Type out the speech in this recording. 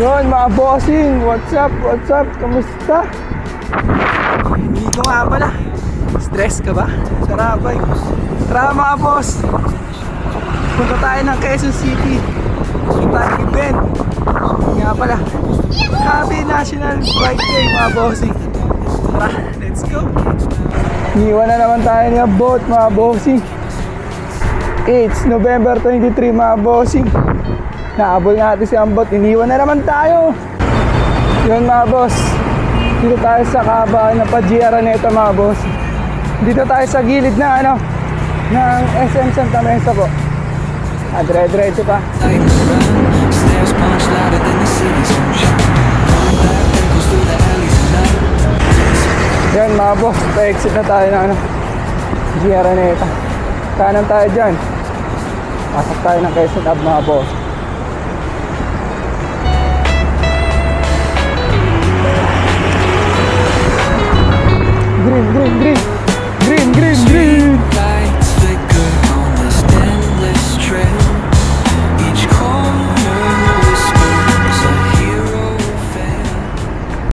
Yun mga bossing, what's up, kamusta? Dito nga pala, stress ka ba? Sarabay. Tara mga boss, punta tayo ng Quezon City. Punta tayo event. Nga pala, Happy National Bike Day mga bossing. Tara, let's go. Iwan na naman tayo ng boat mga bossing. It's November 23 mga bossing. Naabol natin si Ambot, iniwan na naman tayo. Yun mga boss, dito tayo sa kahabaan ng Padilla Araneta mga boss. Dito tayo sa gilid na ng SM Santa Mesa po. Dire-diretso pa. Yan mga boss, pa-exit na tayo ng Padilla Araneta. Kanan tayo dyan. Pasok tayo ng Quezon Ave mga boss.